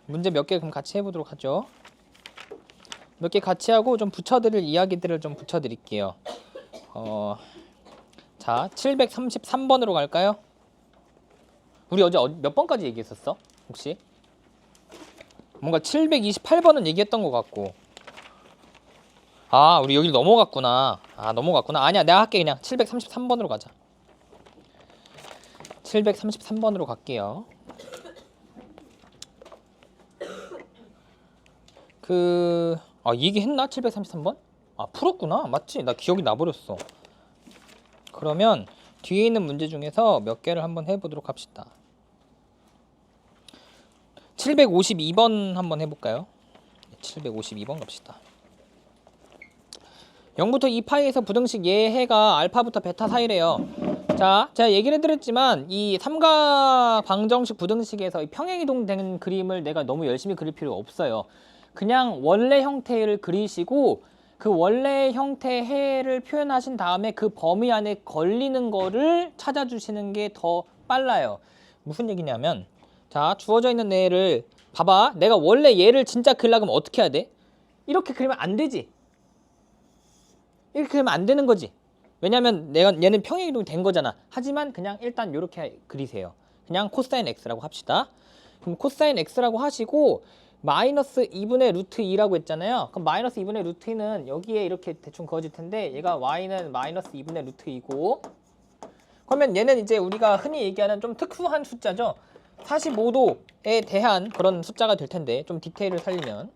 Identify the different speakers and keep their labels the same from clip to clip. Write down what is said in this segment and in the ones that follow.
Speaker 1: 문제 몇 개 그럼 같이 해보도록 하죠. 몇 개 같이 하고 좀 붙여드릴 이야기들을 좀 붙여드릴게요. 자, 733번으로 갈까요? 우리 어제 몇 번까지 얘기했었어? 혹시? 뭔가 728번은 얘기했던 것 같고. 아, 우리 여기를 넘어갔구나. 아니야, 내가 할게. 그냥 733번으로 가자. 733번으로 갈게요. 얘기했나? 733번? 아, 풀었구나. 맞지? 나 기억이 나버렸어. 그러면 뒤에 있는 문제 중에서 몇 개를 한번 해보도록 합시다. 752번 한번 해볼까요? 752번 갑시다. 0부터 2파이에서 부등식 예해가 알파부터 베타 사이래요. 자, 제가 얘기를 해드렸지만 이 삼각 방정식 부등식에서 평행이동된 그림을 내가 너무 열심히 그릴 필요 없어요. 그냥 원래 형태를 그리시고 그 원래 형태의 해를 표현하신 다음에 그 범위 안에 걸리는 거를 찾아주시는 게 더 빨라요. 무슨 얘기냐면, 자, 주어져 있는 애를 봐봐. 내가 원래 얘를 진짜 그리려면 어떻게 해야 돼? 이렇게 그리면 안 되지. 이렇게 그리면 안 되는 거지. 왜냐면 얘는 평행이동이 된 거잖아. 하지만 그냥 일단 이렇게 그리세요. 그냥 코사인 x라고 합시다. 그럼 코사인 x라고 하시고 마이너스 2분의 루트 2라고 했잖아요. 그럼 마이너스 2분의 루트 2는 여기에 이렇게 대충 그어질 텐데 얘가 y는 마이너스 2분의 루트 2고, 그러면 얘는 이제 우리가 흔히 얘기하는 좀 특수한 숫자죠. 45도에 대한 그런 숫자가 될 텐데 좀 디테일을 살리면,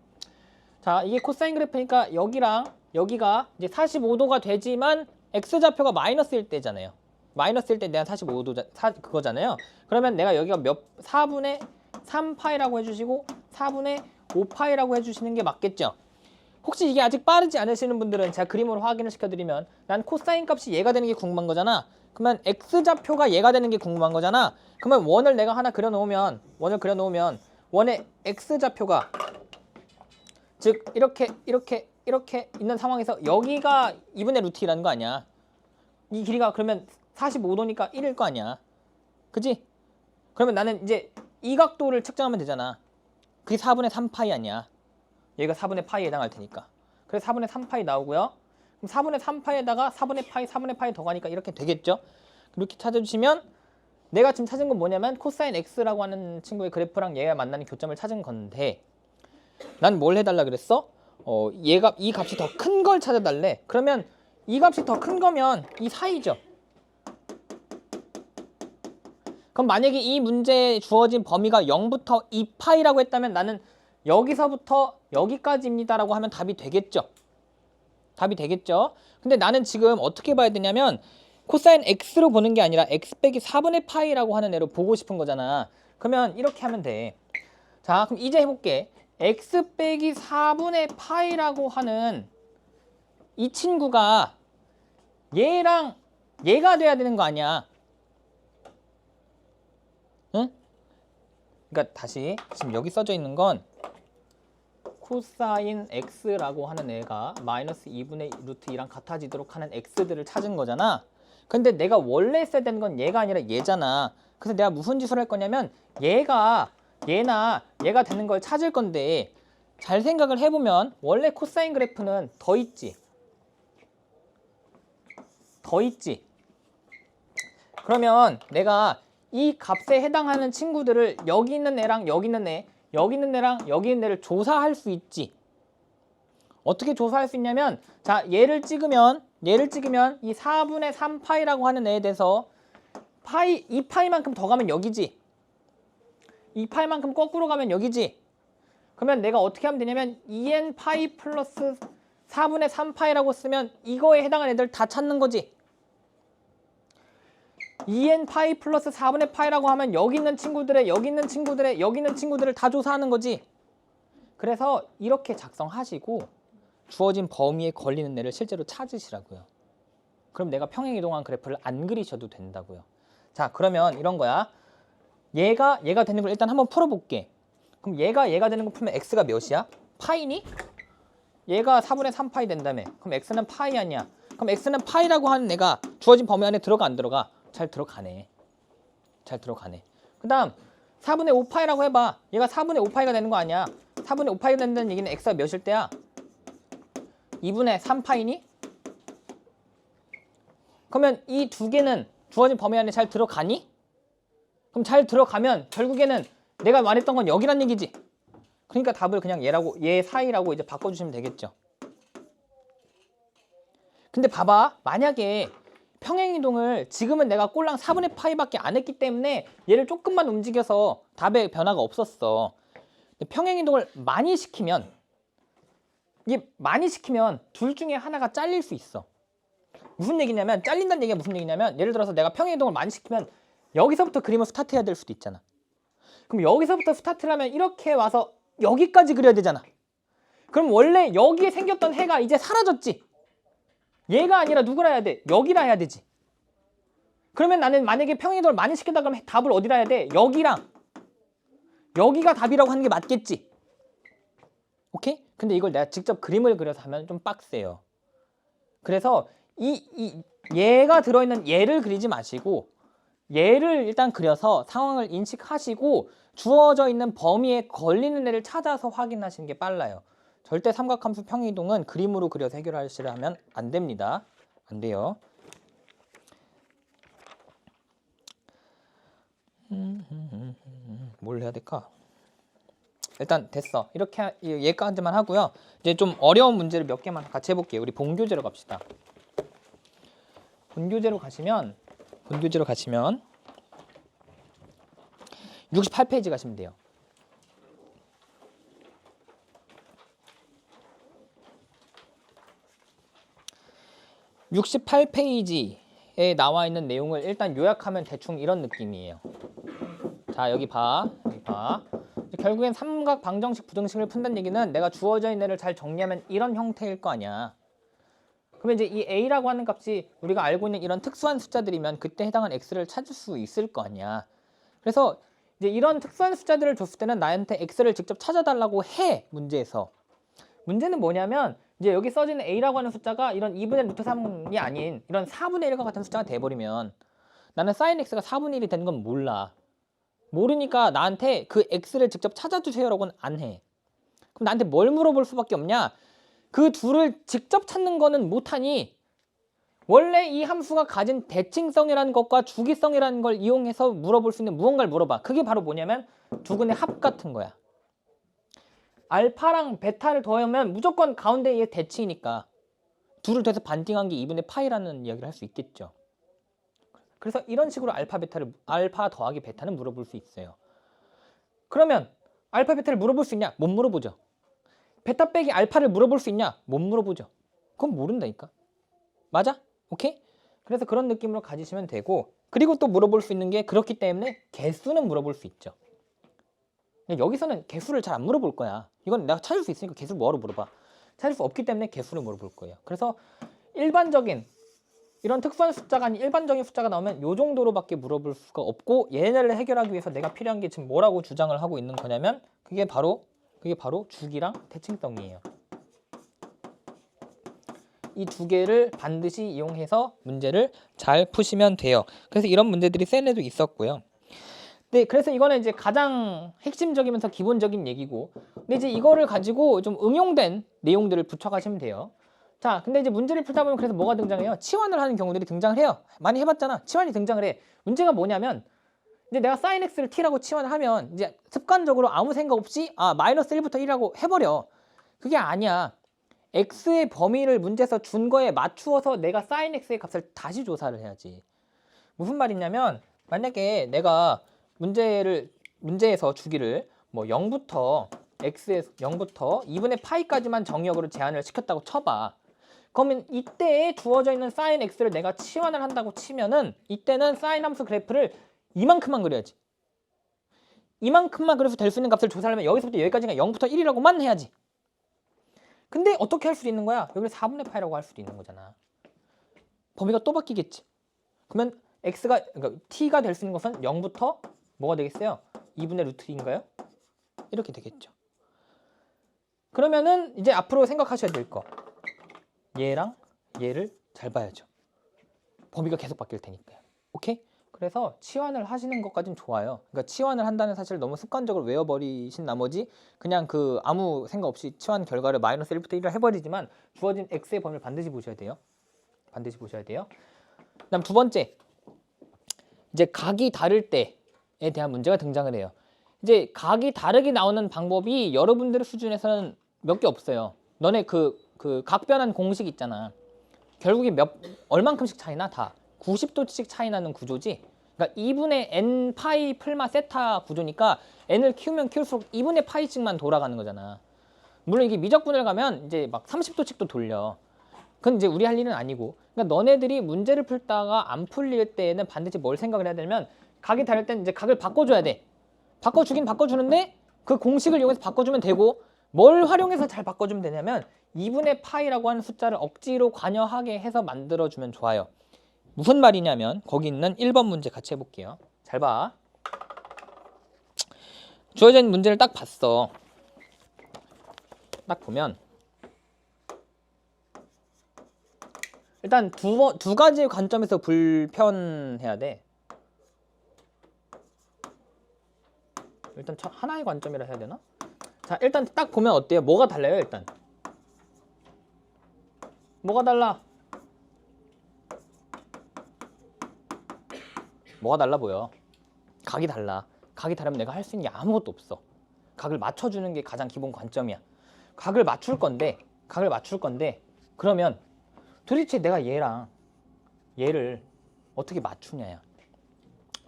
Speaker 1: 자, 이게 코사인 그래프니까 여기랑 여기가 이제 45도가 되지만 x좌표가 마이너스일 때잖아요. 마이너스일 때 내가 45도 그거잖아요. 그러면 내가 여기가 4분의 3파이라고 해주시고 4분의 5파이라고 해주시는 게 맞겠죠? 혹시 이게 아직 빠르지 않으시는 분들은 제가 그림으로 확인을 시켜드리면, 난 코사인 값이 얘가 되는 게 궁금한 거잖아. 그러면 x좌표가 얘가 되는 게 궁금한 거잖아. 그러면 원을 내가 하나 그려놓으면 원의 x좌표가, 즉 이렇게 있는 상황에서 여기가 2분의 루트 2라는 거 아니야. 이 길이가 그러면 45도니까 1일 거 아니야. 그지? 그러면 나는 이제 이 각도를 측정하면 되잖아. 그게 4분의 3파이 아니야. 얘가 4분의 파이에 해당할 테니까. 그래서 4분의 3파이 나오고요. 그럼 4분의 3파이에다가 4분의 파이 더 가니까 이렇게 되겠죠? 이렇게 찾아주시면 내가 지금 찾은 건 뭐냐면 코사인 x라고 하는 친구의 그래프랑 얘가 만나는 교점을 찾은 건데, 난 뭘 해달라 그랬어? 얘가 이 값이 더 큰 걸 찾아달래. 그러면 이 값이 더 큰 거면 이 사이죠. 그럼 만약에 이 문제에 주어진 범위가 0부터 2파이라고 했다면 나는 여기서부터 여기까지입니다 라고 하면 답이 되겠죠. 근데 나는 지금 어떻게 봐야 되냐면 코사인 x로 보는 게 아니라 x 빼기 4분의 파이라고 하는 애로 보고 싶은 거잖아. 그러면 이렇게 하면 돼. 자, 그럼 이제 해볼게. x 빼기 4분의 파이라고 하는 이 친구가 얘랑 얘가 돼야 되는 거 아니야. 응? 그러니까 다시, 지금 여기 써져 있는 건 코사인 x라고 하는 애가 마이너스 2분의 루트 2랑 같아지도록 하는 x들을 찾은 거잖아. 근데 내가 원래 써야 되는 건 얘가 아니라 얘잖아. 그래서 내가 무슨 짓을 할 거냐면 얘가 되는 걸 찾을 건데, 잘 생각을 해보면 원래 코사인 그래프는 더 있지. 그러면 내가 이 값에 해당하는 친구들을 여기 있는 애랑 여기 있는 애, 여기 있는 애랑 여기 있는 애를 조사할 수 있지. 어떻게 조사할 수 있냐면, 자, 얘를 찍으면 이 4분의 3파이라고 하는 애에 대해서 2파이만큼 더 가면 여기지. 2파이만큼 거꾸로 가면 여기지. 그러면 내가 어떻게 하면 되냐면 2n 파이 플러스 4분의 3파이라고 쓰면 이거에 해당하는 애들 다 찾는 거지. 2n 파이 플러스 4분의 파이라고 하면 여기 있는 친구들의 다 조사하는 거지. 그래서 이렇게 작성하시고 주어진 범위에 걸리는 애를 실제로 찾으시라고요. 그럼 내가 평행이동한 그래프를 안 그리셔도 된다고요. 자, 그러면 이런 거야. 얘가 되는 걸 일단 한번 풀어볼게. 그럼 얘가 되는 거 풀면 x가 몇이야? 파이니? 얘가 4분의 3파이 된다며. 그럼 x는 파이 아니야. 그럼 x는 파이라고 하는 애가 주어진 범위 안에 들어가 안 들어가? 잘 들어가네. 그 다음 4분의 5파이라고 해봐. 얘가 4분의 5파이가 되는 거 아니야. 4분의 5파이가 된다는 얘기는 x가 몇일 때야? 2분의 3파이니? 그러면 이 두 개는 주어진 범위 안에 잘 들어가니? 그럼 잘 들어가면 결국에는 내가 말했던 건 여기란 얘기지. 그러니까 답을 그냥 얘 사이라고 이제 바꿔주시면 되겠죠. 근데 봐봐. 만약에 평행이동을 지금은 내가 꼴랑 4분의 파이밖에 안 했기 때문에 얘를 조금만 움직여서 답에 변화가 없었어. 근데 평행이동을 많이 시키면 이게 많이 시키면 둘 중에 하나가 잘릴 수 있어. 무슨 얘기냐면 잘린다는 얘기가 무슨 얘기냐면 예를 들어서 내가 평행이동을 많이 시키면 여기서부터 그림을 스타트해야 될 수도 있잖아. 그럼 여기서부터 스타트를 하면 이렇게 와서 여기까지 그려야 되잖아. 그럼 원래 여기에 생겼던 해가 이제 사라졌지. 얘가 아니라 누구라 해야 돼? 여기라 해야 되지. 그러면 나는 만약에 평행이동을 많이 시킨다 그러면 답을 어디라 해야 돼? 여기랑 여기가 답이라고 하는 게 맞겠지. 오케이? 근데 이걸 내가 직접 그림을 그려서 하면 좀 빡세요. 그래서 얘가 들어있는 얘를 그리지 마시고 얘를 일단 그려서 상황을 인식하시고 주어져 있는 범위에 걸리는 애를 찾아서 확인하시는 게 빨라요. 절대 삼각함수 평행이동은 그림으로 그려서 해결하시려면 안 됩니다. 안 돼요. 뭘 해야 될까? 일단 됐어. 이렇게 얘까지만 하고요. 이제 좀 어려운 문제를 몇 개만 같이 해볼게요. 우리 본교재로 갑시다. 본교재로 가시면 68페이지 가시면 돼요. (68페이지에) 나와 있는 내용을 일단 요약하면 대충 이런 느낌이에요. 자, 여기 봐. 결국엔 삼각 방정식 부등식을 푼다는 얘기는 내가 주어져 있는 애를 잘 정리하면 이런 형태일 거 아니야. 그러면 이제 이 a라고 하는 값이 우리가 알고 있는 이런 특수한 숫자들이면 그때 해당하는 x를 찾을 수 있을 거 아니야. 그래서 이제 이런 특수한 숫자들을 줬을 때는 나한테 x를 직접 찾아달라고 해. 문제에서. 문제는 뭐냐면 이제 여기 써진 a라고 하는 숫자가 이런 2분의 루트 3이 아닌 이런 4분의 1과 같은 숫자가 돼버리면 나는 sin x가 4분의 1이 되는 건 몰라. 모르니까 나한테 그 x를 직접 찾아주세요라고는 안 해. 그럼 나한테 뭘 물어볼 수밖에 없냐? 그 둘을 직접 찾는 거는 못하니 원래 이 함수가 가진 대칭성이라는 것과 주기성이라는 걸 이용해서 물어볼 수 있는 무언가를 물어봐. 그게 바로 뭐냐면 두근의 합 같은 거야. 알파랑 베타를 더하면 무조건 가운데의 대칭이니까 둘을 더해서 반띵한 게 2분의 파이라는 이야기를 할 수 있겠죠. 그래서 이런 식으로 알파 더하기 베타는 물어볼 수 있어요. 그러면 알파 베타를 물어볼 수 있냐? 못 물어보죠. 베타 빼기 알파를 물어볼 수 있냐? 못 물어보죠. 그건 모른다니까. 맞아? 오케이? 그래서 그런 느낌으로 가지시면 되고, 그리고 또 물어볼 수 있는 게 그렇기 때문에 개수는 물어볼 수 있죠. 여기서는 개수를 잘 안 물어볼 거야. 이건 내가 찾을 수 있으니까 개수를 뭐하러 물어봐. 찾을 수 없기 때문에 개수를 물어볼 거예요. 그래서 일반적인 이런 특수한 숫자가 아닌 일반적인 숫자가 나오면 이 정도로밖에 물어볼 수가 없고, 얘네를 해결하기 위해서 내가 필요한 게 지금 뭐라고 주장을 하고 있는 거냐면 그게 바로 주기랑 대칭성이에요. 이 두 개를 반드시 이용해서 문제를 잘 푸시면 돼요. 그래서 이런 문제들이 셀에도 있었고요. 네, 그래서 이거는 이제 가장 핵심적이면서 기본적인 얘기고, 근데 이제 이거를 가지고 좀 응용된 내용들을 붙여가시면 돼요. 자, 근데 이제 문제를 풀다 보면 그래서 뭐가 등장해요? 치환을 하는 경우들이 등장을 해요. 많이 해봤잖아. 치환이 등장을 해. 문제가 뭐냐면 이제 내가 sin x를 t라고 치환을 하면 이제 습관적으로 아무 생각 없이 마이너스 1부터 1이라고 해버려. 그게 아니야. x의 범위를 문제에서 준 거에 맞추어서 내가 sin x의 값을 다시 조사를 해야지. 무슨 말이냐면 만약에 내가 문제에서 주기를 뭐 0부터 x에서 0부터 2분의 파이까지만 정의역으로 제한을 시켰다고 쳐봐. 그러면 이때에 주어져 있는 sin x를 내가 치환을 한다고 치면은 이때는 sin 함수 그래프를 이만큼만 그려야지. 이만큼만 그려서 될 수 있는 값을 조사하려면 여기서부터 여기까지가 0부터 1이라고만 해야지. 근데 어떻게 할 수 있는 거야? 여기를 4분의 파이라고 할 수도 있는 거잖아. 범위가 또 바뀌겠지. 그러면 그러니까 t가 될 수 있는 것은 0부터 뭐가 되겠어요? 2분의 루트 2인가요? 이렇게 되겠죠. 그러면은 이제 앞으로 생각하셔야 될 거. 얘랑 얘를 잘 봐야죠. 범위가 계속 바뀔 테니까요. 오케이? 그래서 치환을 하시는 것까진 좋아요. 그러니까 치환을 한다는 사실을 너무 습관적으로 외워버리신 나머지 그냥 그 아무 생각 없이 치환 결과를 마이너스 1부터 1을 해버리지만 주어진 x의 범위를 반드시 보셔야 돼요. 반드시 보셔야 돼요. 그다음 두 번째, 이제 각이 다를 때에 대한 문제가 등장을 해요. 이제 각이 다르게 나오는 방법이 여러분들의 수준에서는 몇 개 없어요. 너네 그 각변환 공식 있잖아. 결국에 얼만큼씩 차이나? 다 90도씩 차이 나는 구조지. 그러니까 2분의 n 파이 풀마 세타 구조니까 n을 키우면 키울수록 2분의 파이씩만 돌아가는 거잖아. 물론 이게 미적분을 가면 이제 막 30도씩도 돌려. 그건 이제 우리 할 일은 아니고. 그러니까 너네들이 문제를 풀다가 안 풀릴 때에는 반드시 뭘 생각을 해야 되냐면 각이 다를 때는 이제 각을 바꿔줘야 돼. 바꿔주긴 바꿔주는데 그 공식을 이용해서 바꿔주면 되고, 뭘 활용해서 잘 바꿔주면 되냐면 2분의 파이라고 하는 숫자를 억지로 관여하게 해서 만들어주면 좋아요. 무슨 말이냐면 거기 있는 1번 문제 같이 해볼게요. 잘 봐. 주어진 문제를 딱 봤어. 딱 보면 일단 두 가지의 관점에서 불편해야 돼. 일단 하나의 관점이라 해야 되나? 자, 일단 딱 보면 어때요? 뭐가 달라요, 일단? 뭐가 달라? 뭐가 달라 보여? 각이 달라. 각이 다르면 내가 할 수 있는 게 아무것도 없어. 각을 맞춰주는 게 가장 기본 관점이야. 각을 맞출 건데 그러면 도대체 내가 얘를 어떻게 맞추냐야.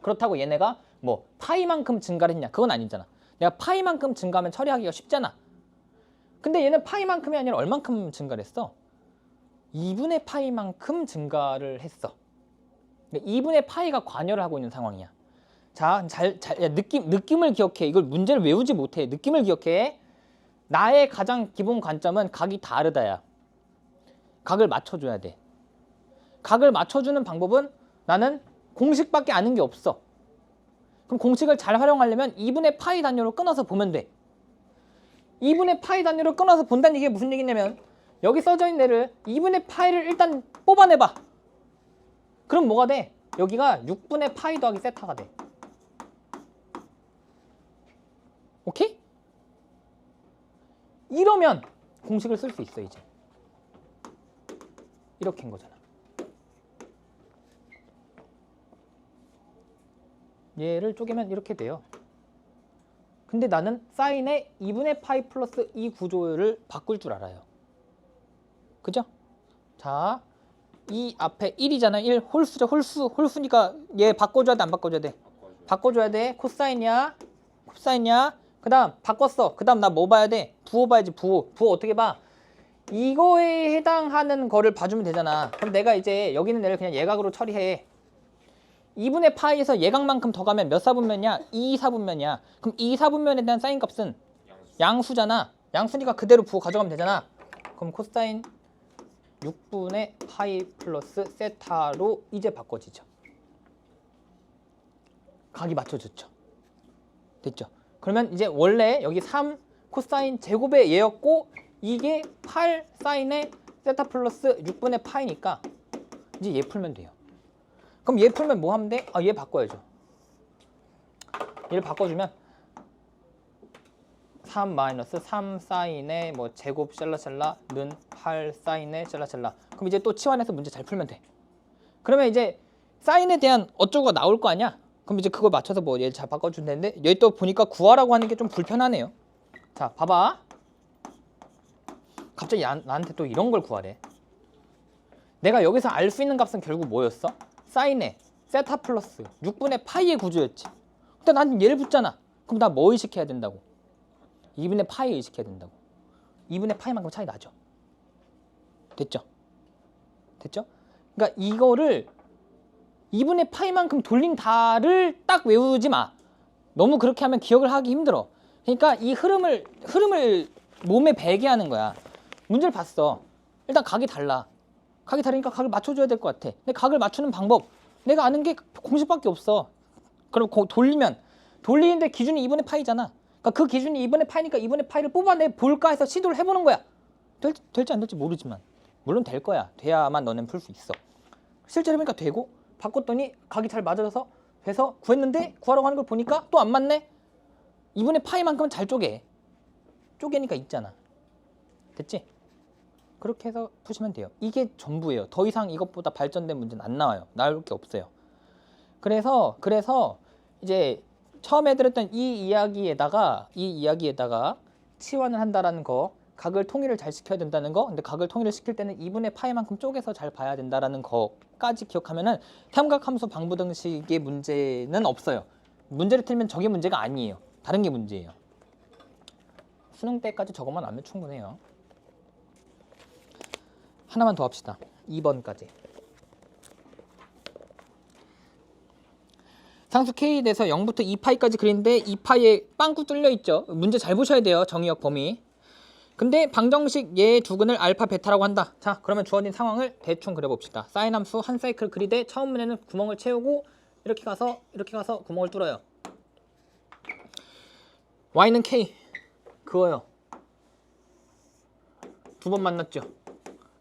Speaker 1: 그렇다고 얘네가 뭐 파이만큼 증가를 했냐? 그건 아니잖아. 내가 파이만큼 증가하면 처리하기가 쉽잖아. 근데 얘는 파이만큼이 아니라 얼만큼 증가를 했어? 2분의 파이만큼 증가를 했어. 2분의 파이가 관여를 하고 있는 상황이야. 자, 느낌을 기억해. 이걸 문제를 외우지 못해. 느낌을 기억해. 나의 가장 기본 관점은 각이 다르다야. 각을 맞춰줘야 돼. 각을 맞춰주는 방법은 나는 공식밖에 아는 게 없어. 그럼 공식을 잘 활용하려면 2분의 파이 단위로 끊어서 보면 돼. 2분의 파이 단위로 끊어서 본다는 얘기가 무슨 얘기냐면 여기 써져 있는 애를 2분의 파이를 일단 뽑아내봐. 그럼 뭐가 돼? 여기가 6분의 파이 더하기 세타가 돼. 오케이? 이러면 공식을 쓸 수 있어 이제. 이렇게 한 거잖아. 얘를 쪼개면 이렇게 돼요. 근데 나는 사인의 2분의 파이 플러스 이 구조를 바꿀 줄 알아요. 그죠? 자, 이 앞에 1이잖아. 1 홀수죠. 홀수니까 얘 바꿔줘야 돼, 안 바꿔줘야 돼? 바꿔줘야 돼. 코사인이야. 그 다음 바꿨어. 그 다음 나 뭐 봐야 돼? 부호 봐야지. 부호 어떻게 봐? 이거에 해당하는 거를 봐주면 되잖아. 그럼 내가 이제 여기 있는 애를 그냥 예각으로 처리해. 2분의 파이에서 예각만큼 더 가면 몇 사분면이야? 2사분면이야. 그럼 2사분면에 대한 사인 값은 양수잖아. 양수니까 그대로 부호 가져가면 되잖아. 그럼 코사인 6분의 파이 플러스 세타로 이제 바꿔지죠. 각이 맞춰졌죠. 됐죠? 그러면 이제 원래 여기 3 코사인 제곱의 얘였고 이게 8 사인의 세타 플러스 6분의 파이니까 이제 얘 풀면 돼요. 그럼 얘 풀면 뭐 하면 돼? 얘 바꿔야죠. 얘를 바꿔주면 3 마이너스 3 사인의 뭐 제곱 샬라샬라는 8 사인의 샬라샬라. 그럼 이제 또 치환해서 문제 잘 풀면 돼. 그러면 이제 사인에 대한 어쩌고가 나올 거 아니야? 그럼 이제 그걸 맞춰서 뭐 얘 잘 바꿔주면 되는데 여기 또 보니까 구하라고 하는 게 좀 불편하네요. 자, 봐봐. 갑자기 나한테 또 이런 걸 구하래. 내가 여기서 알 수 있는 값은 결국 뭐였어? 사인의 세타 플러스 6분의 파이의 구조였지. 근데 난 얘를 붙잖아. 그럼 나 뭐 의식해야 된다고? 2분의 파이 의식해야 된다고. 2분의 파이만큼 차이 나죠. 됐죠? 그러니까 이거를 2분의 파이만큼 돌린 다를 딱 외우지 마. 너무 그렇게 하면 기억을 하기 힘들어. 그러니까 이 흐름을 몸에 배게 하는 거야. 문제를 봤어. 일단 각이 달라. 각이 다르니까 각을 맞춰줘야 될 것 같아. 근데 각을 맞추는 방법 내가 아는 게 공식밖에 없어. 그럼 돌리는데 기준이 2분의 파이잖아. 그러니까 그 기준이 2분의 파이니까 2분의 파이를 뽑아내 볼까 해서 시도를 해보는 거야. 될지 안 될지 모르지만 물론 될 거야. 돼야만 너는 풀 수 있어. 실제로 해보니까 되고 바꿨더니 각이 잘 맞아져서 그래서 구했는데 구하라고 하는 걸 보니까 또 안 맞네. 2분의 파이만큼은 잘 쪼개니까 있잖아. 됐지? 그렇게 해서 푸시면 돼요. 이게 전부예요. 더 이상 이것보다 발전된 문제는 안 나와요. 나올 게 없어요. 그래서 이제 처음에 들었던 이 이야기에다가 치환을 한다라는 거, 각을 통일을 잘 시켜야 된다는 거. 근데 각을 통일을 시킬 때는 2분의 파이만큼 쪼개서 잘 봐야 된다라는 거까지 기억하면은 삼각함수 방부등식의 문제는 없어요. 문제를 틀면 저게 문제가 아니에요. 다른 게 문제예요. 수능 때까지 저것만 알면 충분해요. 하나만 더 합시다. 2번까지. 상수 K에 대해서 0부터 2파이까지 그리는데 2파이에 빵꾸 뚫려 있죠. 문제 잘 보셔야 돼요. 정의역 범위. 근데 방정식 얘 두근을 알파 베타라고 한다. 자, 그러면 주어진 상황을 대충 그려봅시다. 사인 함수 한 사이클 그리되 처음 문에는 구멍을 채우고 이렇게 가서 구멍을 뚫어요. y는 K 그거요. 두 번 만났죠.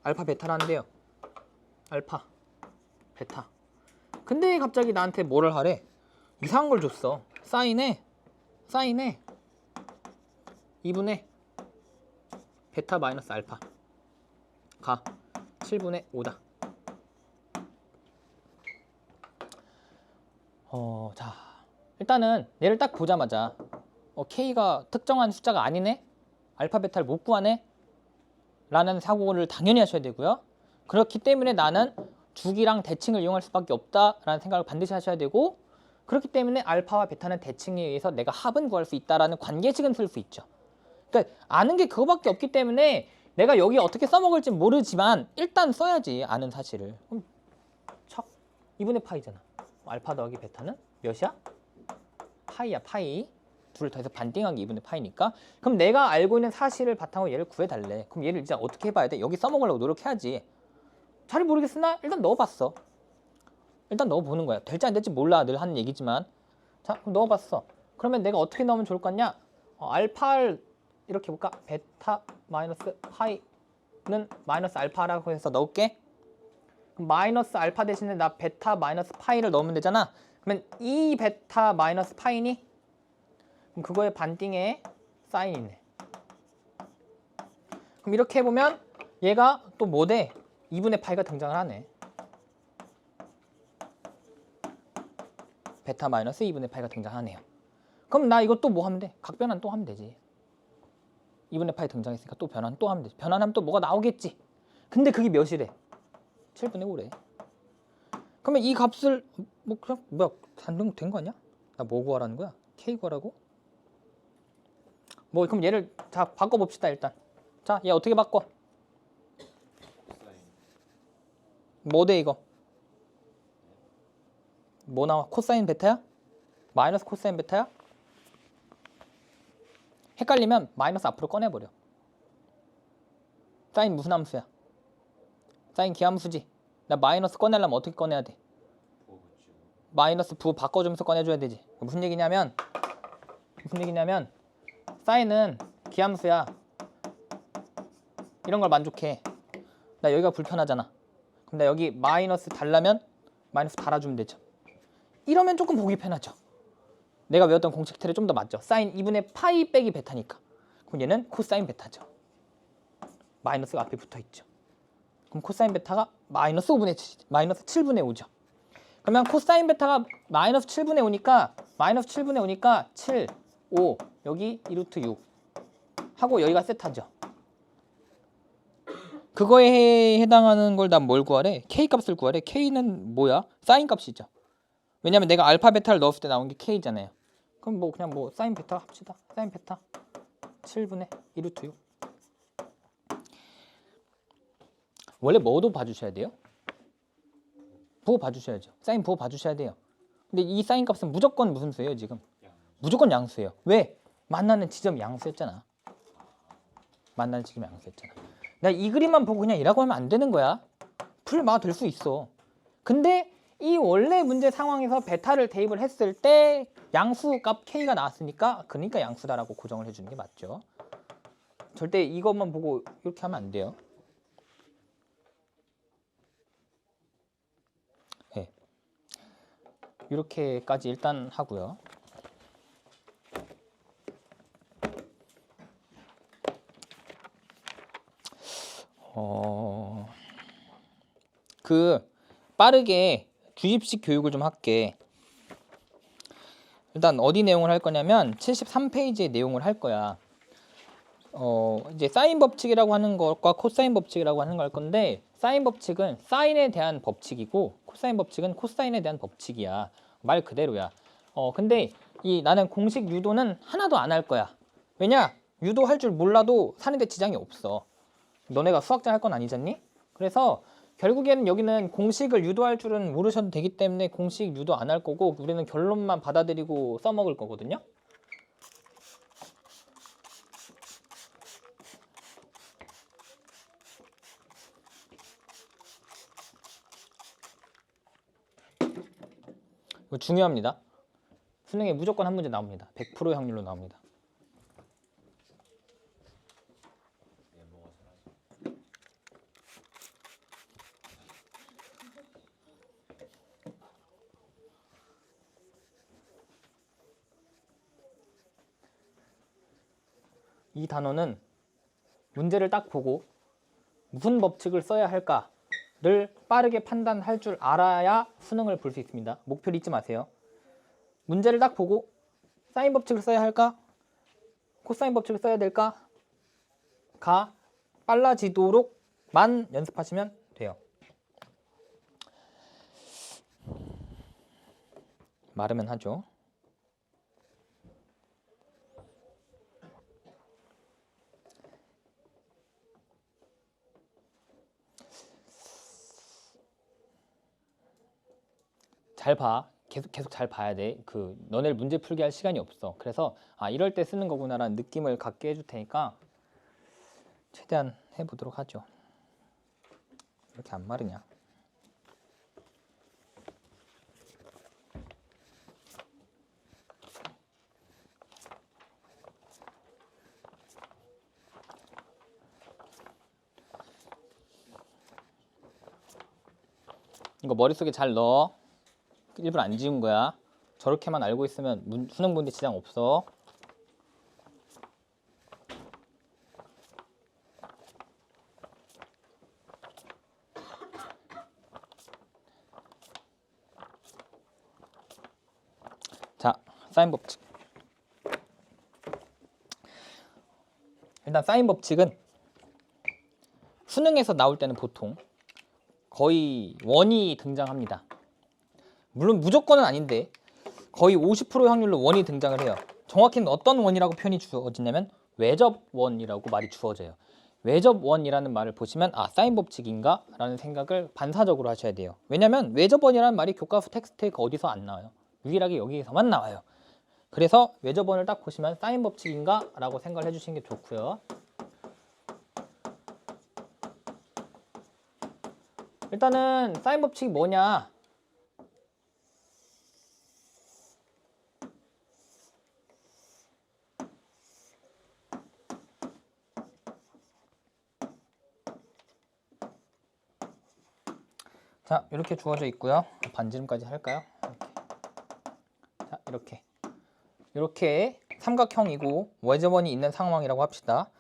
Speaker 1: 알파 베타라는데요. 알파 베타. 근데 갑자기 나한테 뭐를 하래? 이상한 걸 줬어. 사인에 2분의 베타 마이너스 알파 가 7분의 5다. 자, 일단은 얘를 딱 보자마자 K가 특정한 숫자가 아니네? 알파 베타를 못 구하네? 라는 사고를 당연히 하셔야 되고요. 그렇기 때문에 나는 주기랑 대칭을 이용할 수밖에 없다라는 생각을 반드시 하셔야 되고, 그렇기 때문에 알파와 베타는 대칭에 의해서 내가 합은 구할 수 있다라는 관계식은 쓸 수 있죠. 그러니까 아는 게 그거밖에 없기 때문에 내가 여기 어떻게 써먹을지 모르지만 일단 써야지, 아는 사실을. 그럼 척 2분의 파이잖아. 알파 더하기 베타는 몇이야? 파이야. 파이. 둘을 더해서 반띵하기 2분의 파이니까. 그럼 내가 알고 있는 사실을 바탕으로 얘를 구해달래. 그럼 얘를 이제 어떻게 해봐야 돼? 여기 써먹으려고 노력해야지. 잘 모르겠으나 일단 넣어봤어. 일단 넣어보는 거야. 될지 안 될지 몰라. 늘 하는 얘기지만. 자, 그럼 넣어봤어. 그러면 내가 어떻게 넣으면 좋을 것 같냐? 알파를 이렇게 볼까? 베타 마이너스 파이는 마이너스 알파라고 해서 넣을게. 그럼 마이너스 알파 대신에 나 베타 마이너스 파이를 넣으면 되잖아. 그러면 이 베타 마이너스 파이니? 그럼 그거의 반띵에 사인이 있네. 그럼 이렇게 해보면 얘가 또 뭐 돼? 2분의 파이가 등장을 하네. 베타 마이너스 2분의 파이가 등장하네요. 그럼 나 이거 또 뭐 하면 돼? 각변환 또 하면 되지. 2분의 파이 등장했으니까 또 변환 또 하면 되지. 변환하면 또 뭐가 나오겠지. 근데 그게 몇이래? 7분의 5래. 그러면 이 값을 뭐 그냥 뭐야 단정된 거 아니야? 나 뭐 구하라는 거야? K 구하라고? 뭐 그럼 얘를 자 바꿔봅시다 일단. 자, 얘 어떻게 바꿔? 뭐 돼 이거? 뭐 나와? 코사인 베타야? 마이너스 코사인 베타야? 헷갈리면 마이너스 앞으로 꺼내버려. 사인 무슨 함수야? 사인 기함수지. 나 마이너스 꺼내려면 어떻게 꺼내야 돼? 마이너스 부 바꿔주면서 꺼내줘야 되지. 무슨 얘기냐면 사인은 기함수야. 이런 걸 만족해. 나 여기가 불편하잖아. 그럼 나 여기 마이너스 달라면 마이너스 달아주면 되죠. 이러면 조금 보기 편하죠. 내가 외웠던 공식 틀에 좀 더 맞죠. 사인 2분의 파이 빼기 베타니까. 그럼 얘는 코사인 베타죠. 마이너스가 앞에 붙어있죠. 그럼 코사인 베타가 마이너스 5분의 7, 마이너스 7분의 5죠. 그러면 코사인 베타가 마이너스 7분의 5니까 7, 5, 여기 2루트 6 하고 여기가 세타죠. 그거에 해당하는 걸 난 뭘 구하래? K 값을 구하래. K는 뭐야? 사인 값이죠. 왜냐면 내가 알파 베타를 넣었을 때 나온 게 K잖아요. 그럼 뭐 그냥 뭐 사인 베타 합시다. 사인 베타 7분의 2루트 6. 원래 뭐도 봐주셔야 돼요? 부호 봐주셔야죠. 사인 부호 봐주셔야 돼요. 근데 이 사인 값은 무조건 무슨 수예요 지금? 무조건 양수예요. 왜? 만나는 지점이 양수였잖아. 만나는 지점이 양수였잖아. 내가 이 그림만 보고 그냥 이라고 하면 안 되는 거야. 풀마가 될 수 있어. 근데 이 원래 문제 상황에서 베타를 대입을 했을 때 양수값 K가 나왔으니까 그러니까 양수다라고 고정을 해주는 게 맞죠. 절대 이것만 보고 이렇게 하면 안 돼요. 네. 이렇게까지 일단 하고요. 빠르게 주입식 교육을 좀 할게. 일단 어디 내용을 할 거냐면 73페이지의 내용을 할 거야. 이제 사인 법칙이라고 하는 것과 코사인 법칙이라고 하는 걸 할 건데, 사인 법칙은 사인에 대한 법칙이고 코사인 법칙은 코사인에 대한 법칙이야. 말 그대로야. 근데 나는 공식 유도는 하나도 안 할 거야. 왜냐? 유도할 줄 몰라도 사는데 지장이 없어. 너네가 수학자 할 건 아니잖니? 그래서 결국에는 여기는 공식을 유도할 줄은 모르셔도 되기 때문에 공식 유도 안 할 거고, 우리는 결론만 받아들이고 써먹을 거거든요. 이거 중요합니다. 수능에 무조건 한 문제 나옵니다. 100%의 확률로 나옵니다. 이 단어는 문제를 딱 보고 무슨 법칙을 써야 할까를 빠르게 판단할 줄 알아야 수능을 볼 수 있습니다. 목표를 잊지 마세요. 문제를 딱 보고 사인 법칙을 써야 할까? 코사인 법칙을 써야 될까? 가 빨라지도록만 연습하시면 돼요. 말하면 하죠. 잘 봐. 계속 잘 봐야 돼. 너네를 문제 풀게 할 시간이 없어. 그래서 이럴 때 쓰는 거구나라는 느낌을 갖게 해줄 테니까 최대한 해보도록 하죠. 이렇게 안 마르냐? 이거 머릿속에 잘 넣어. 일부러 안 지운 거야. 저렇게만 알고 있으면 수능 보는데 지장 없어. 자, 사인 법칙. 일단 사인 법칙은 수능에서 나올 때는 보통 거의 원이 등장합니다. 물론 무조건은 아닌데 거의 50%의 확률로 원이 등장을 해요. 정확히는 어떤 원이라고 표현이 주어지냐면 외접원이라고 말이 주어져요. 외접원이라는 말을 보시면 사인 법칙인가? 라는 생각을 반사적으로 하셔야 돼요. 왜냐면 외접원이라는 말이 교과서 텍스트에 어디서 안 나와요. 유일하게 여기에서만 나와요. 그래서 외접원을 딱 보시면 사인 법칙인가? 라고 생각을 해주시는 게 좋고요. 일단은 사인 법칙이 뭐냐? 자, 이렇게 주어져 있고요. 반지름까지 할까요? 이렇게. 자, 이렇게 삼각형이고 외접원이 있는 상황이라고 합시다.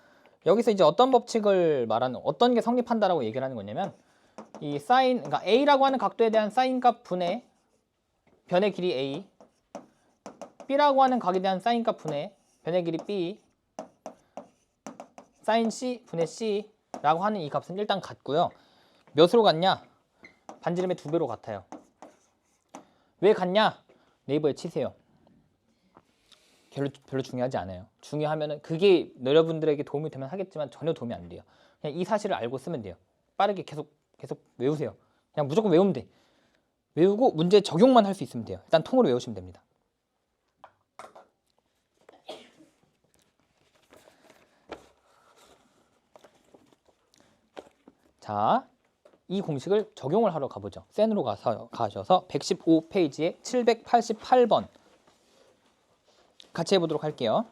Speaker 1: 여기서 이제 어떤 법칙을 말하는, 어떤 게 성립한다라고 얘기를 하는 거냐면, 이 사인, 그러니까 a라고 하는 각도에 대한 사인 값 분의 변의 길이 a, b라고 하는 각에 대한 사인 값 분의 변의 길이 b, 사인 c 분의 c라고 하는 이 값은 일단 같고요. 몇으로 같냐? 반지름의 2배로 같아요. 왜 같냐? 네이버에 치세요. 별로 중요하지 않아요. 중요하면은 그게 여러분들에게 도움이 되면 하겠지만 전혀 도움이 안 돼요. 그냥 이 사실을 알고 쓰면 돼요. 빠르게 계속 외우세요. 그냥 무조건 외우면 돼. 외우고 문제 적용만 할 수 있으면 돼요. 일단 통으로 외우시면 됩니다. 자, 이 공식을 적용을 하러 가보죠. 센으로 가셔서 115페이지에 788번 같이 해보도록 할게요.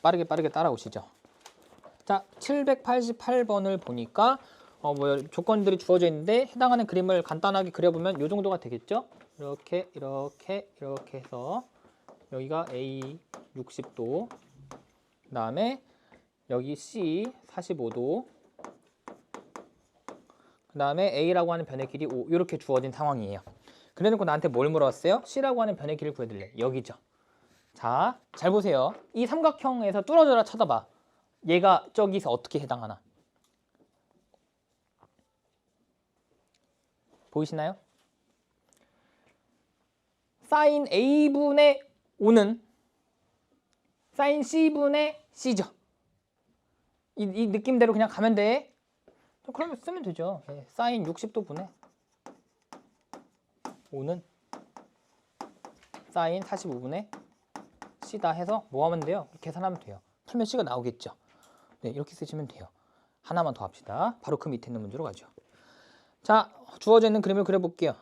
Speaker 1: 빠르게 따라오시죠. 자, 788번을 보니까 뭐 조건들이 주어져 있는데 해당하는 그림을 간단하게 그려보면 이 정도가 되겠죠? 이렇게 해서 여기가 A 60도, 그 다음에 여기 C 45도, 그 다음에 A라고 하는 변의 길이 5 이렇게 주어진 상황이에요. 그래놓고 나한테 뭘 물어봤어요? C라고 하는 변의 길을 구해달래. 여기죠. 자, 잘 보세요. 이 삼각형에서 뚫어져라 쳐다봐. 얘가 저기서 어떻게 해당하나? 보이시나요? 사인 A분의 5는 사인 C분의 C죠. 이 느낌대로 그냥 가면 돼. 그러면 쓰면 되죠. 사인 60도 분의 5는 사인 45분의 C다 해서 뭐 하면 돼요? 계산하면 돼요. 풀면 C가 나오겠죠. 네, 이렇게 쓰시면 돼요. 하나만 더 합시다. 바로 그 밑에 있는 문제로 가죠. 자, 주어져 있는 그림을 그려볼게요.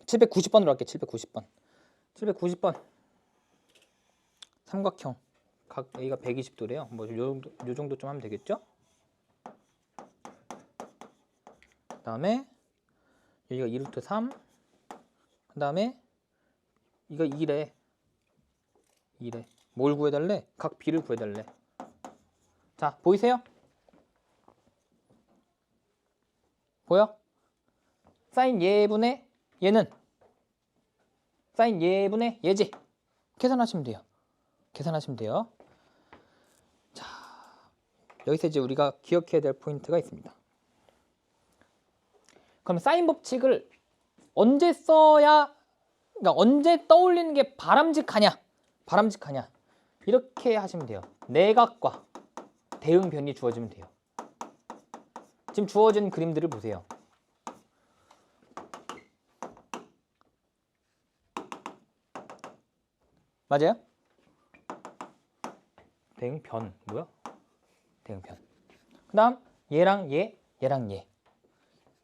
Speaker 1: 790번으로 할게요. 790번. 790번. 삼각형. 각 A가 120도래요. 뭐 요 정도 좀 하면 되겠죠? 그 다음에 여기가 2루트 3. 그 다음에 이거 2래. 뭘 구해달래? 각 B를 구해달래. 자, 보이세요? 보여? 사인 예분의 얘는 사인 예분의 얘지. 계산하시면 돼요. 자, 여기서 이제 우리가 기억해야 될 포인트가 있습니다. 그럼 사인 법칙을 언제 써야, 그러니까 언제 떠올리는 게 바람직하냐? 이렇게 하시면 돼요. 내각과 대응 변이 주어지면 돼요. 지금 주어진 그림들을 보세요. 맞아요? 대응변 뭐야? 대응변. 그 다음 얘랑 얘랑 얘.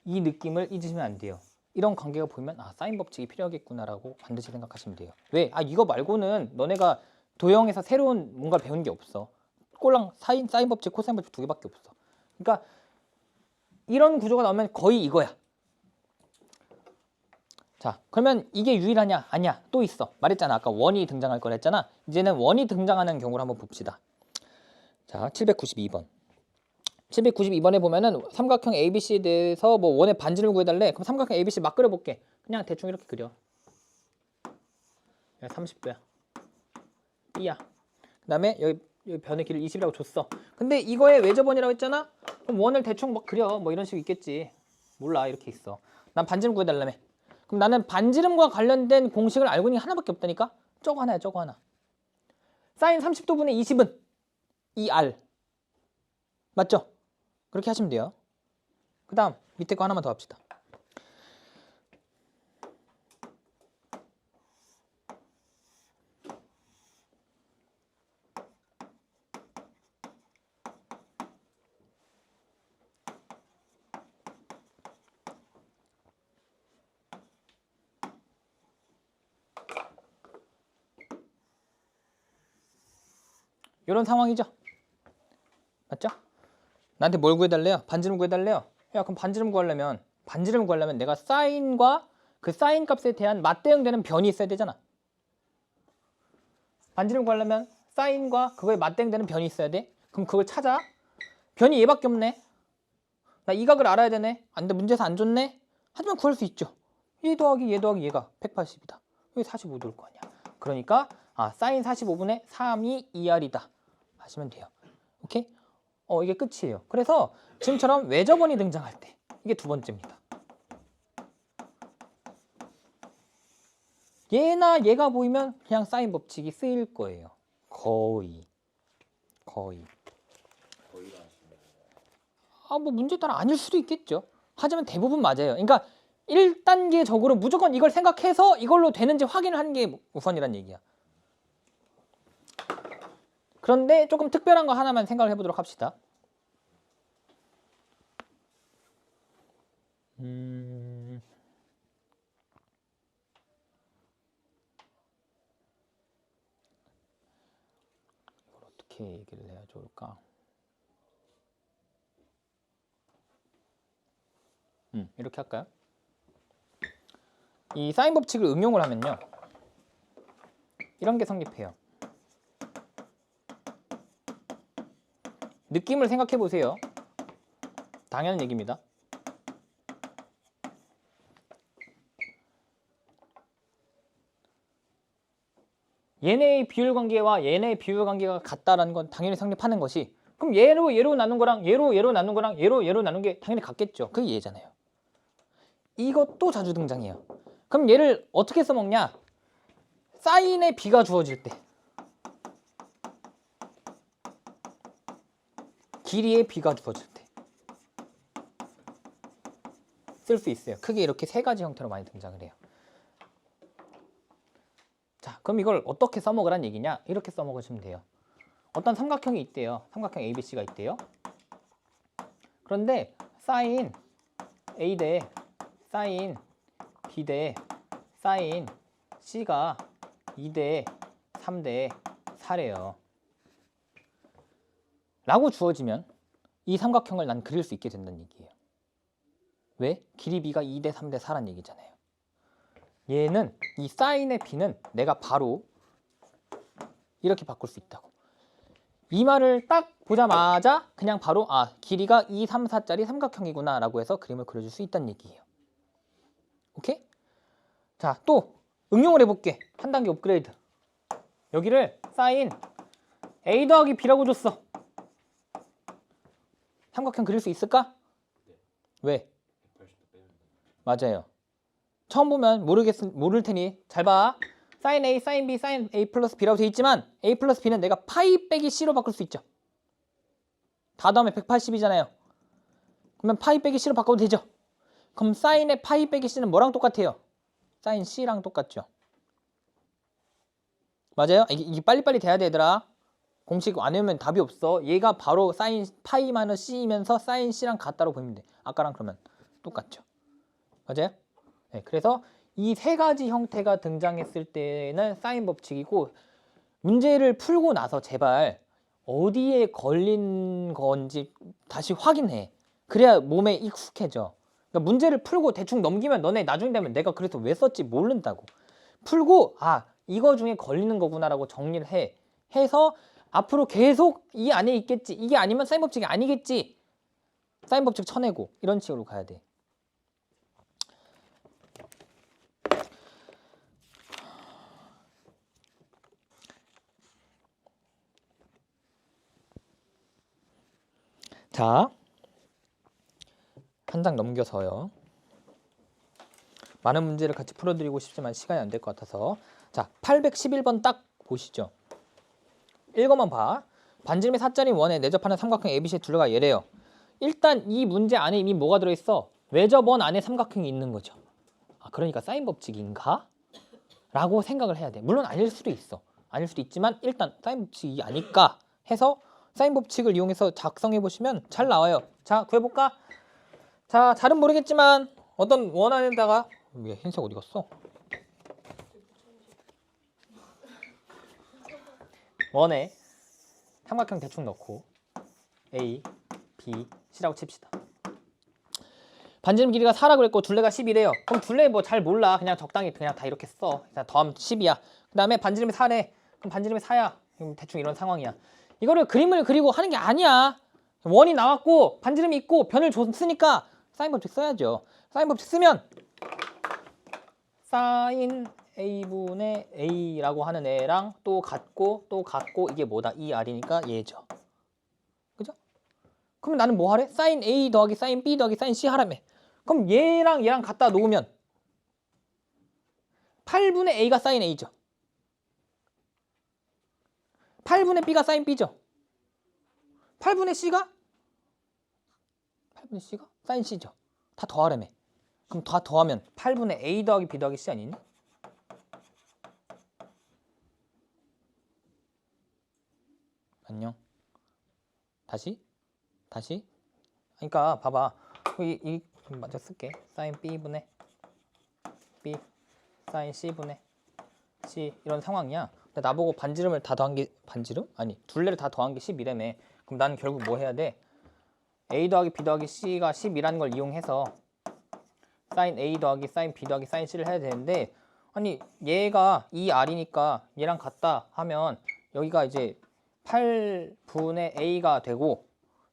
Speaker 1: 이 느낌을 잊으시면 안 돼요. 이런 관계가 보이면 사인 법칙이 필요하겠구나라고 반드시 생각하시면 돼요. 왜? 이거 말고는 너네가 도형에서 새로운 뭔가를 배운 게 없어. 꼴랑 사인 법칙, 코사인 법칙 두 개밖에 없어. 그러니까 이런 구조가 나오면 거의 이거야. 자, 그러면 이게 유일하냐? 아니야. 또 있어. 말했잖아. 아까 원이 등장할 거라 했잖아. 이제는 원이 등장하는 경우를 한번 봅시다. 자, 792번. 792번에 보면은 삼각형 ABC에 대해서 뭐 원의 반지름을 구해달래. 그럼 삼각형 ABC 막 그려볼게. 그냥 대충 이렇게 그려. 30도야. B야. 그 다음에 여기 변의 길을 20이라고 줬어. 근데 이거에 외접원이라고 했잖아? 그럼 원을 대충 막 그려. 뭐 이런 식으로 있겠지. 몰라. 이렇게 있어. 난 반지름 구해달라며. 그럼 나는 반지름과 관련된 공식을 알고 있는 게 하나밖에 없다니까? 저거 하나야. 저거 하나. 사인 30도분의 20은 2R. 맞죠? 그렇게 하시면 돼요. 그 다음 밑에 거 하나만 더 합시다. 이런 상황이죠. 맞죠? 나한테 뭘 구해달래요? 반지름 구해달래요. 야, 그럼 반지름 구하려면 내가 사인과 그 사인 값에 대한 맞대응되는 변이 있어야 되잖아. 반지름 구하려면 사인과 그거에 맞대응되는 변이 있어야 돼. 그럼 그걸 찾아. 변이 얘밖에 없네. 나 이 각을 알아야 되네. 안 돼, 문제에서 안 줬네. 하지만 구할 수 있죠. 얘 더하기 얘가 180이다. 여기 45도일 거 아니야. 그러니까 사인 45분의 3이 2R이다 하시면 돼요. 오케이? 이게 끝이에요. 그래서 지금처럼 외접원이 등장할 때 이게 두 번째입니다. 얘나 얘가 보이면 그냥 사인 법칙이 쓰일 거예요. 거의. 뭐 문제 따라 아닐 수도 있겠죠. 하지만 대부분 맞아요. 그러니까 1단계적으로 무조건 이걸 생각해서 이걸로 되는지 확인을 하는 게 우선이란 얘기야. 그런데 조금 특별한 거 하나만 생각을 해보도록 합시다. 이걸 어떻게 얘기를 해야 좋을까? 이렇게 할까요? 이 사인 법칙을 응용을 하면요. 이런 게 성립해요. 느낌을 생각해 보세요. 당연한 얘기입니다. 얘네의 비율 관계와 얘네의 비율 관계가 같다라는 건 당연히 성립하는 것이, 그럼 얘로 나눈 거랑 얘로 나눈 거랑 얘로 나눈 게 당연히 같겠죠. 그게 얘잖아요. 이것도 자주 등장해요. 그럼 얘를 어떻게 써먹냐? 사인의 b가 주어질 때, 길이의 b가 주어질 때 쓸 수 있어요. 크게 이렇게 세 가지 형태로 많이 등장을 해요. 자, 그럼 이걸 어떻게 써먹으란 얘기냐? 이렇게 써먹으시면 돼요. 어떤 삼각형이 있대요. 삼각형 ABC가 있대요. 그런데 사인 A 대 사인 B 대 사인 C가 2대 3대 4래요. 라고 주어지면 이 삼각형을 난 그릴 수 있게 된다는 얘기예요. 왜? 길이 B가 2대 3대 4란 얘기잖아요. 얘는 이 사인의 B는 내가 바로 이렇게 바꿀 수 있다고. 이 말을 딱 보자마자 그냥 바로 길이가 2, 3, 4짜리 삼각형이구나 라고 해서 그림을 그려줄 수 있다는 얘기예요. 오케이? 자, 또 응용을 해볼게. 한 단계 업그레이드. 여기를 사인 A 더하기 B라고 줬어. 삼각형 그릴 수 있을까? 왜? 맞아요. 처음 보면 모를 테니 잘 봐. 사인 A, 사인 B, 사인 A 플러스 B라고 돼 있지만 A 플러스 B는 내가 파이 빼기 C로 바꿀 수 있죠. 다 더하면 180이잖아요. 그러면 파이 빼기 C로 바꿔도 되죠. 그럼 사인의 파이 빼기 C는 뭐랑 똑같아요? 사인 C랑 똑같죠. 맞아요? 이게 빨리빨리 돼야 돼, 얘들아. 공식 안 외우면 답이 없어. 얘가 바로 사인 파이 마이너스 C이면서 사인 C랑 같다고 보면 돼. 아까랑 그러면 똑같죠. 맞아요? 네, 그래서 이 세 가지 형태가 등장했을 때는 사인 법칙이고, 문제를 풀고 나서 제발 어디에 걸린 건지 다시 확인해. 그래야 몸에 익숙해져. 그러니까 문제를 풀고 대충 넘기면 너네 나중에 되면 내가 그래서 왜 썼지 모른다고. 풀고 이거 중에 걸리는 거구나라고 정리를 해. 해서 앞으로 계속 이 안에 있겠지. 이게 아니면 사인 법칙이 아니겠지. 사인 법칙 쳐내고 이런 식으로 가야 돼. 자, 한 장 넘겨서요. 많은 문제를 같이 풀어드리고 싶지만 시간이 안 될 것 같아서, 자, 811번 딱 보시죠. 읽어만 봐. 반지름의 4짜리 원에 내접하는 삼각형 ABC의 둘레가 얘래요. 일단 이 문제 안에 이미 뭐가 들어있어? 외접원 안에 삼각형이 있는 거죠. 그러니까 사인 법칙인가? 라고 생각을 해야 돼. 물론 아닐 수도 있어. 아닐 수도 있지만 일단 사인 법칙이 아닐까 해서 사인 법칙을 이용해서 작성해 보시면 잘 나와요. 자, 구해볼까? 자, 잘은 모르겠지만 어떤 원 안에다가, 왜 흰색 어디 갔어? 원에 삼각형 대충 넣고 A, B, C라고 칩시다. 반지름 길이가 4라고 그랬고 둘레가 10이래요. 그럼 둘레 뭐 잘 몰라. 그냥 적당히 그냥 다 이렇게 써. 그냥 더하면 10이야. 그 다음에 반지름이 4래. 그럼 반지름이 4야. 대충 이런 상황이야. 이거를 그림을 그리고 하는 게 아니야. 원이 나왔고 반지름이 있고 변을 줬으니까 사인 법칙 써야죠. 사인 법칙 쓰면 사인 A분의 A라고 하는 애랑 또 같고 이게 뭐다? 이 R이니까 얘죠. 그죠? 그럼 나는 뭐 하래? 사인 A 더하기 사인 B 더하기 사인 C 하라며. 그럼 얘랑 갖다 놓으면 8분의 A가 사인 A죠. 8분의 B가 사인 B죠. 8분의 C가 사인 C죠. 다 더하라며. 그럼 다 더하면 8분의 A 더하기 B 더하기 C 아니니? 안녕. 다시. 그러니까 봐봐. 이 먼저 쓸게. 사인 B분의 B 사인 C분의 C 이런 상황이야. 근데 나보고 반지름을 다 더한 게 반지름? 아니 둘레를 다 더한 게 10이라며. 그럼 나는 결국 뭐 해야 돼? A 더하기 B 더하기 C가 10이라는 걸 이용해서 sin A 더하기 sin B 더하기 sin C를 해야 되는데 아니 얘가 2R이니까 얘랑 같다 하면 여기가 이제 8분의 A가 되고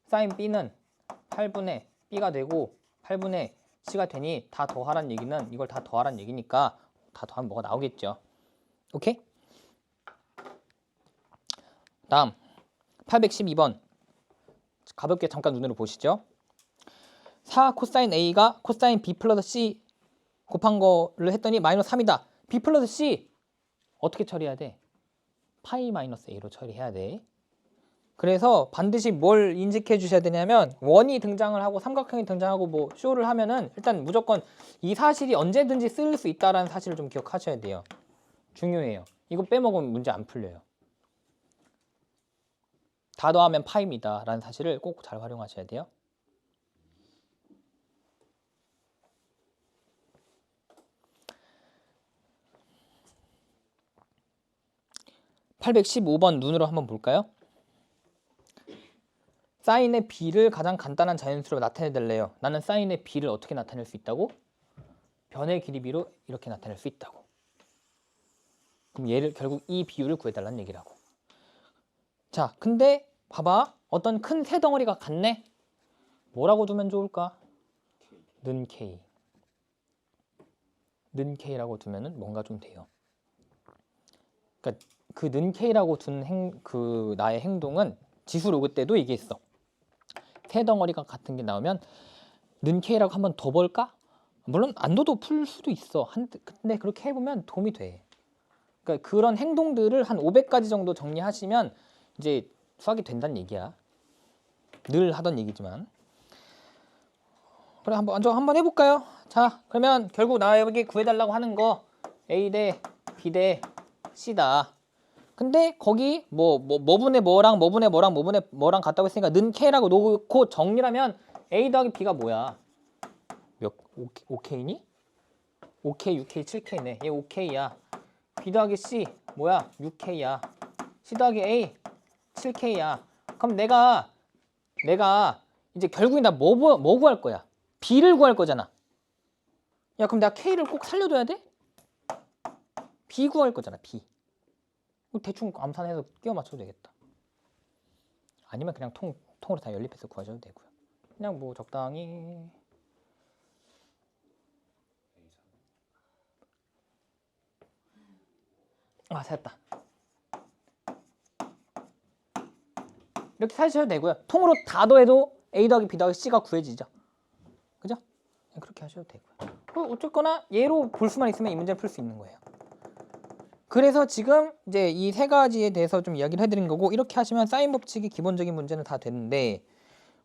Speaker 1: sin B는 8분의 B가 되고 8분의 C가 되니 다 더하란 얘기는 이걸 다 더하란 얘기니까 다 더하면 뭐가 나오겠죠. 오케이? 다음 812번 가볍게 잠깐 눈으로 보시죠. 4 코사인 A가 코사인 B 플러스 C 곱한 거를 했더니 마이너스 3이다. B 플러스 C 어떻게 처리해야 돼? 파이 마이너스 A로 처리해야 돼. 그래서 반드시 뭘 인식해 주셔야 되냐면 원이 등장을 하고 삼각형이 등장하고 뭐 쇼를 하면은 일단 무조건 이 사실이 언제든지 쓸 수 있다라는 사실을 좀 기억하셔야 돼요. 중요해요. 이거 빼먹으면 문제 안 풀려요. 다 더하면 파입니다 라는 사실을 꼭 잘 활용하셔야 돼요. (815번) 눈으로 한번 볼까요? 사인의 b를 가장 간단한 자연수로 나타내달래요. 나는 사인의 b를 어떻게 나타낼 수 있다고? 변의 길이 b로 이렇게 나타낼 수 있다고. 그럼 얘를 결국 이 비율을 구해달라는 얘기라고. 자, 근데 봐봐. 어떤 큰 새 덩어리가 같네? 뭐라고 두면 좋을까? 는 K. 는 K라고 두면은 뭔가 좀 돼요. 그러니까 그 는 K라고 둔 그 나의 행동은 지수 로그 때도 얘기했어. 새 덩어리가 같은 게 나오면 는 K라고 한번 더 볼까? 물론 안 둬도 풀 수도 있어. 근데 그렇게 해보면 도움이 돼. 그러니까 그런 행동들을 한 500가지 정도 정리하시면 이제 수학이 된다는 얘기야. 늘 하던 얘기지만. 그래 한번 해볼까요? 자, 그러면 결국 나에게 구해달라고 하는 거 A 대 B 대 C다. 근데 거기 뭐분의 뭐랑 뭐분의 뭐랑 뭐분의 뭐랑 같다고 했으니까 는 K라고 놓고 정리하면 A 더하기 B가 뭐야? 몇 5K니? 5K, 6K, 7K네. 얘 5K야. B 더하기 C 뭐야? 6K야. C 더하기 A 7K야. 그럼 내가 이제 결국에 나 뭐 구할 거야? B를 구할 거잖아. 야, 그럼 내가 K를 꼭 살려둬야 돼? B 구할 거잖아, B. 대충 암산해서 끼워 맞춰도 되겠다. 아니면 그냥 통으로 다 연립해서 구하셔도 되고요. 그냥 뭐 적당히. 아, 됐다. 이렇게 사셔도 되고요. 통으로 다 더해도 A 더하기 B 더하기 C가 구해지죠. 그죠? 그렇게 하셔도 되고요. 어쨌거나 얘로 볼 수만 있으면 이 문제를 풀 수 있는 거예요. 그래서 지금 이제 이 세 가지에 대해서 좀 이야기를 해드린 거고, 이렇게 하시면 사인 법칙이 기본적인 문제는 다 되는데,